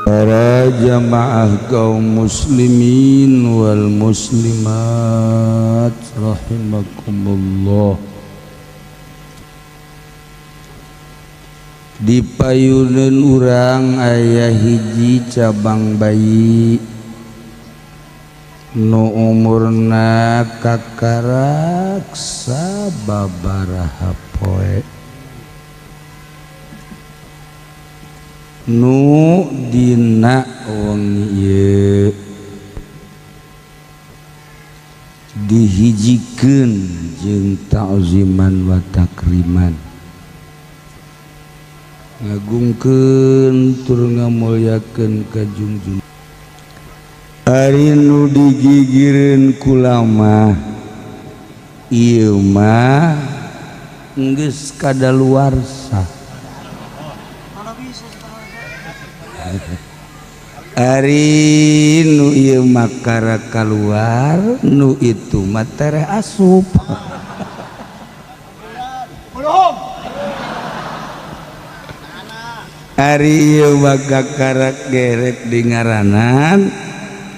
para jamaah kaum muslimin wal muslimat rahimakumullah. Di payuneun urang aya hiji cabang bayi nu umurna kakarak sababaraha poe, nu dina wengi ieu dihijikeun jeung ta'ziman wa takriman, ngagungkeun tur ngamulyakeun ka junjungan. Ari nu digigireun kulama ieu mah geus kadaluarsa. Ari nu ieu mah kara kaluar, nu itu mah tereh asup. Ari ieu mah kakarak gerek di ngaranan,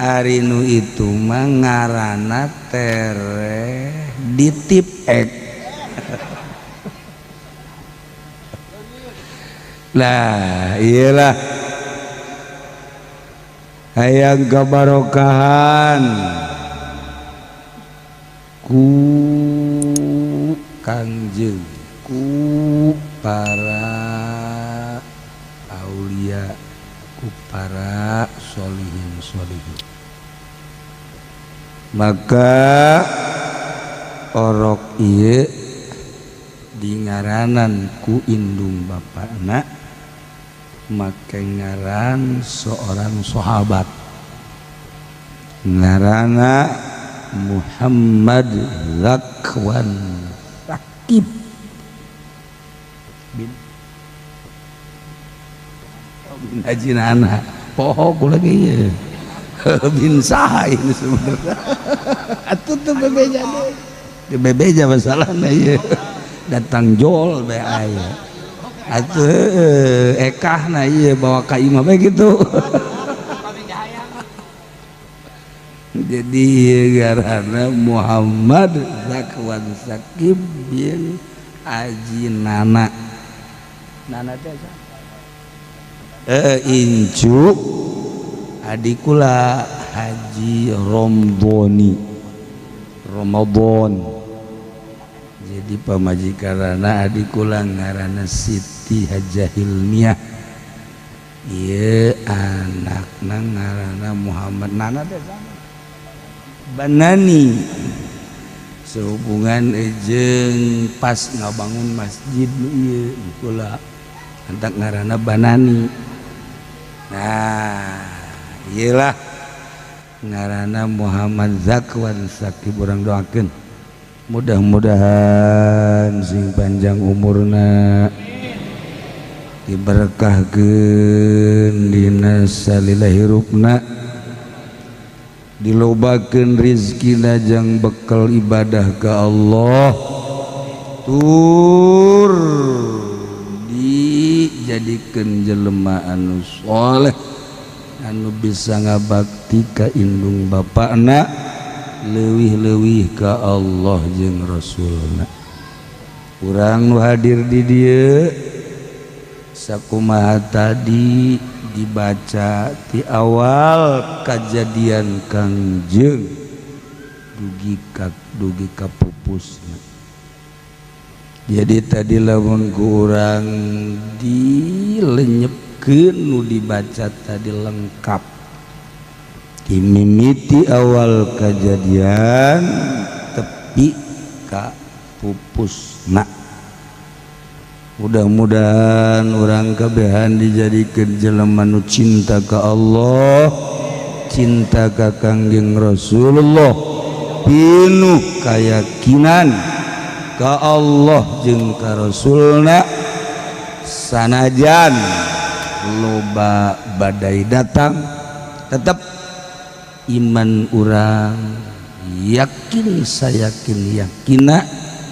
ari nu itu mah ngaranna tereh ditipek. Lah iyalah hayang kabarokahan ku Kangjeng, ku para aulia, ku para sholihin sholihin. Maka orok ieu dingaranan ku indung bapakna make ngaran seorang sahabat, ngaranna Muhammad Zakwan Sakib bin Haji Nana poho kula ge bin saha ini sebenarnya atuh teu bebeja deui di bebeja masalahna ieu datang jol bae aya atuh ekahna ieu bawa ka imah bae kitu. Jadi ngaranna Muhammad Zakwan Sakib bin Haji Nana. Nana teh incu adikula Haji Romboni Ramadan. Jadi pamajikanana adikula ngaranna Siti Hajah Hilmiah. Ieu anakna ngaranna Muhammad Nana teh Banani, sehubungan jeung pas ngabangun masjid ieu kula antak ngaranna Banani. Nah iyalah ngaranna Muhammad Zakwan Sakib. Urang doakeun mudah-mudahan sing panjang umurna, diberkahkeun dina salila hirupna, dilobakeun rizkina jeung bekal ibadah ka Allah, tur dijadikeun jelema anu saleh anu bisa ngabakti ka indung bapakna, leuwih-leuwih ka Allah jeung Rasulna. Urang nu hadir di dieu sakumaha tadi dibaca ti awal kejadian Kangjeng dugi ka pupusna. Jadi tadi lamun ku urang dilenyepkeun nu dibaca tadi lengkap, dimimiti awal kejadian tepi ka pupusna. Mudah-mudahan orang kabehan dijadikan jelema nu cinta ka Allah, cinta ka Kangjeng Rasulullah, pinuh kayakinan ka Allah jeung ka Rasulna, sanajan loba badai datang tetap iman urang yakin sayakin yakina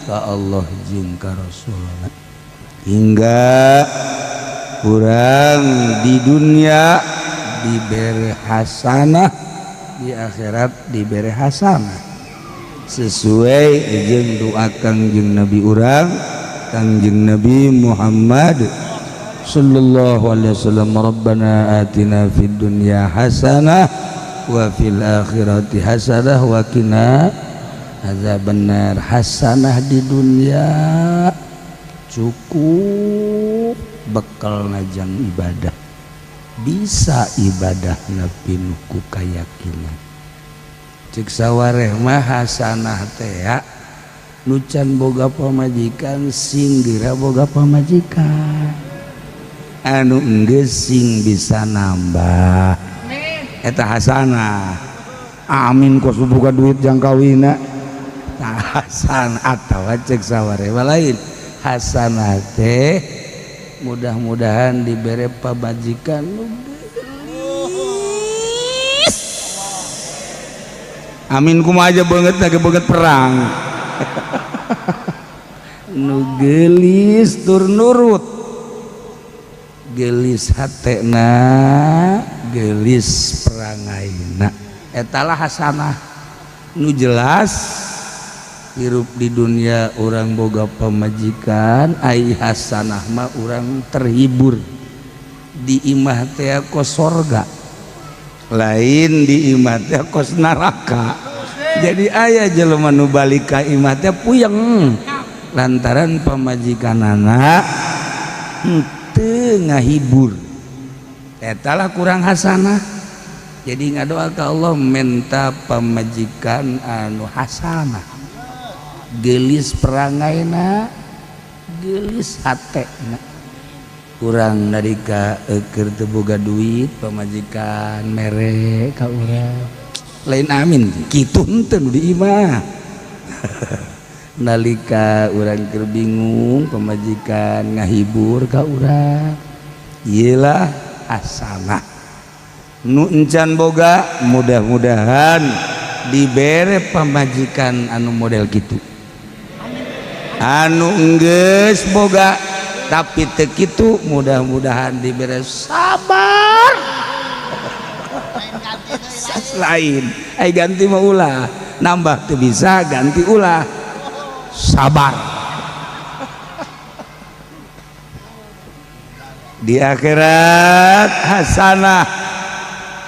ka Allah jeung ka Rasulna. Hingga kurang di dunia diberi hasanah, di akhirat diberi hasanah sesuai jeung doa Kangjeng Nabi urang Kangjeng Nabi Muhammad sallallahu alaihi wasallam, Rabbana atina fid dunya hasanah wa fil akhirati hasanah wa qina azabannar. Hasanah di dunia cukup bekal najang ibadah, bisa ibadah nepi nu ku kayakinan. Cek sawareh mah hasanah teh ya nu can boga pamajikan sing geura boga pamajikan, anu enggeus sing bisa nambah eta hasanah. Amin kos boga duit jang kawina hasanah atawa cek sawareh lain hasanah teh mudah-mudahan diberi pamajikan nu geulis. Amin kumaha aja banget lagi banget perang nu geulis tur nurut, geulis hatena, geulis perangaina, etalah hasanah nu jelas. Hirup di dunia orang boga pamajikan ai hasanah mah orang terhibur di imah teh kos sorga, lain di imah teh kos neraka. Jadi aya jelema nu balik ka imah teh puyeng lantaran pamajikanana henteu ngahibur, etalah kurang hasanah. Jadi ngadoa ka Allah minta pamajikan anu hasanah, gelis perangaina, gelis hatena. Urang narika keur teu boga duit pamajikan mere ka urang lain amin kitu henteu nu di imah nalika urang keur bingung pamajikan ngahibur ka urang, ieulah hasanah nu encan boga. Mudah-mudahan dibere pamajikan anu model kitu. Anu enggeus boga tapi teu kitu mudah-mudahan diberi sabar. Lain ai ganti mah ulah, nambah teu bisa ganti ulah sabar. Di akhirat hasanah,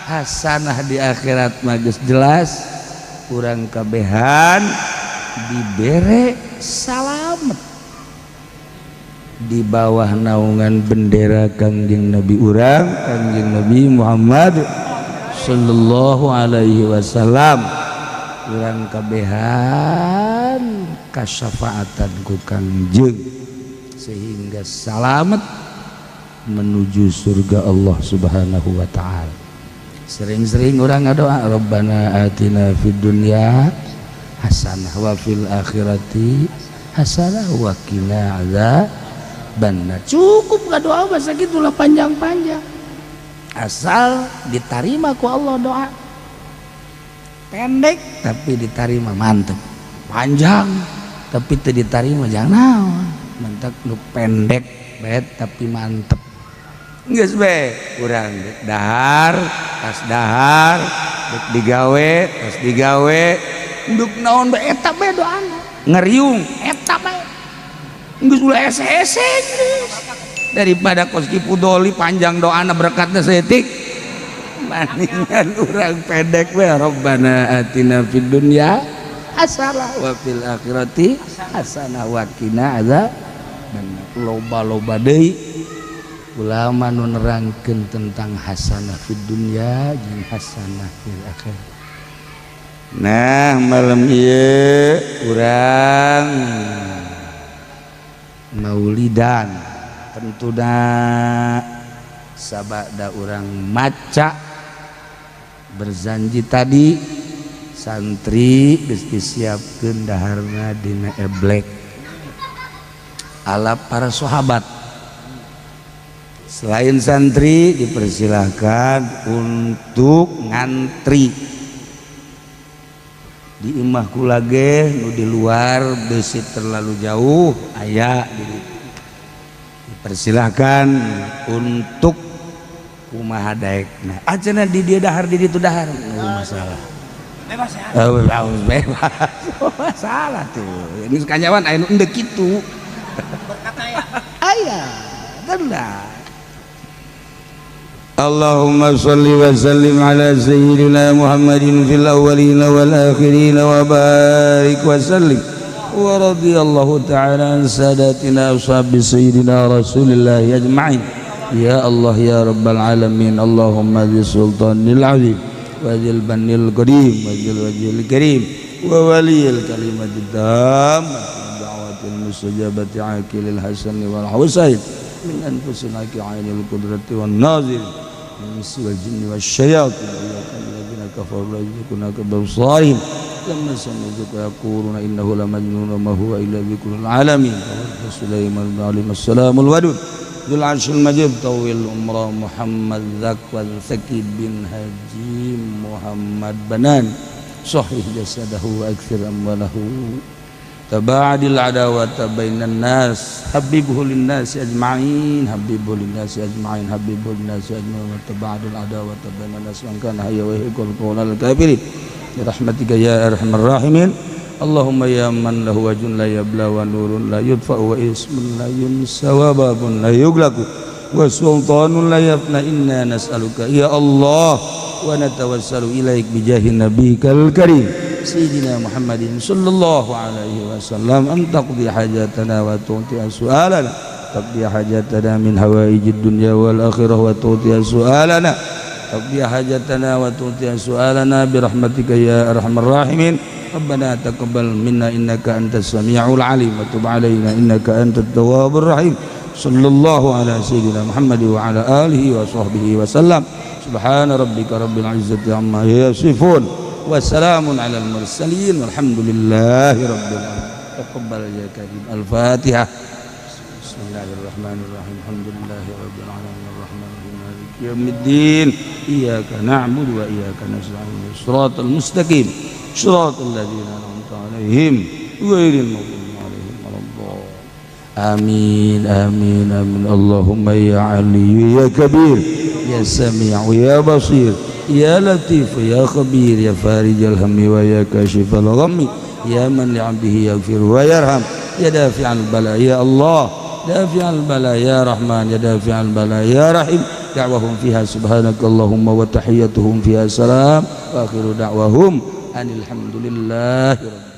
hasanah di akhirat mah geus jelas urang kabehan dibere salamet di bawah naungan bendera Kangjeng Nabi urang Kangjeng Nabi Muhammad sallallahu alaihi wasallam. Urang kabehan kasyafaatan ku Kangjeng sehingga salamet menuju surga Allah Subhanahu wa taala. Sering-sering urang ngadoa Rabbana atina fid dunya hasanah wa fil akhirati hasanah wa qina adzabannar. Cukup ngadoa bahasa gitulah panjang-panjang, asal diterima ku Allah doa. Pendek tapi diterima mantep, panjang tapi teu diterima jangan naon. Mantep nu pendek bet tapi mantep geus be urang dahar tas dahar dek digawe tas digawe nduk naon bae eta bae doana ngeriung eta bae geus ulah ese-ese daripada kos kipu doli panjang doana berkatna saeutik mendingan urang pendek bae Rabbana atina fid dunya hasanah wa fil akhirati hasanah wa qina adzabannar. Loba-loba deui ulama nu nerangkeun tentang hasanah fid dunya jeung hasanah fil akhirah. Nah malam ieu urang maulidan tentuna sabada urang maca berjanji tadi santri geus disiapkeun daharna dina eblek ala para sahabat. Selain santri dipersilahkan untuk ngantri di imah kula ge nu di luar beusi terlalu jauh aya dipersilahkan untuk kumaha daekna acenah di dieu dahar di ditu dahar masalah bebas ya bebas masalah tuh ini kanyawan aya nu endeu kitu berkata ya aya benar. Allahumma shalli wa sallim ala sayyidina Muhammadin fil awwalin wal akhirin wa barik wa sallim wa radiyallahu ta'ala an sadatina ashabi sayyidina Rasulillah ajma'in ya Allah ya rabbal alamin Allahumma bi sultanil azim wa zil banil qadim wa zil wajhil karim wa waliyil kalimatid tammah da'watil mustajabati akilil hasan wal husain min anfusina ka'inil qudrati wan nazir من والجن والشياطين الذين كفروا لا يذكرونك بأبصارهم لما سمعوا يقولون إنه لمجنون وما هو إلا ذكر العالمين سليمان عليه السلام الودود ذو العرش المجيد طويل العمر محمد ذكوى الثقي بن هجيم محمد بنان صحيح جسده وأكثر أمواله تباعد العداوة بين الناس حببه للناس أجمعين حببه للناس أجمعين حببه للناس أجمعين وتباعد العداوة بين الناس وإن كان حيا ويهلك القول الكافرين برحمتك يا أرحم الراحمين اللهم يا من له وجه لا يبلى ونور لا يطفأ واسم لا ينسى وباب لا يغلق وسلطان لا يفنى إنا نسألك يا الله ونتوسل إليك بجاه نبيك الكريم سيدنا محمد صلى الله عليه وسلم أن تقضي حاجاتنا وتعطي سؤالنا تقضي حاجاتنا من حوائج الدنيا والآخرة وتعطي سؤالنا تقضي حاجاتنا وتعطي سؤالنا برحمتك يا أرحم الراحمين ربنا تقبل منا إنك أنت السميع العليم وتب علينا إنك أنت التواب الرحيم صلى الله على سيدنا محمد وعلى آله وصحبه وسلم سبحان ربك رب العزة عما يصفون والسلام على المرسلين والحمد لله رب العالمين تقبل يا كريم الفاتحة بسم الله الرحمن الرحيم الحمد لله رب العالمين الرحمن الرحيم مالك يوم الدين إياك نعبد وإياك نستعين صراط المستقيم صراط الذين أنعمت عليهم غير المغضوب عليهم ولا الضالين آمين آمين آمين اللهم يا علي يا كبير يا سميع يا بصير يا لطيف يا خبير يا فارج الهم ويا كاشف الغم يا من لعبده يغفر ويرحم يا دافع البلاء يا الله دافع البلاء يا رحمن يا دافع البلاء يا رحيم دعوهم فيها سبحانك اللهم وتحيتهم فيها سلام وآخر دعوهم أن الحمد لله رب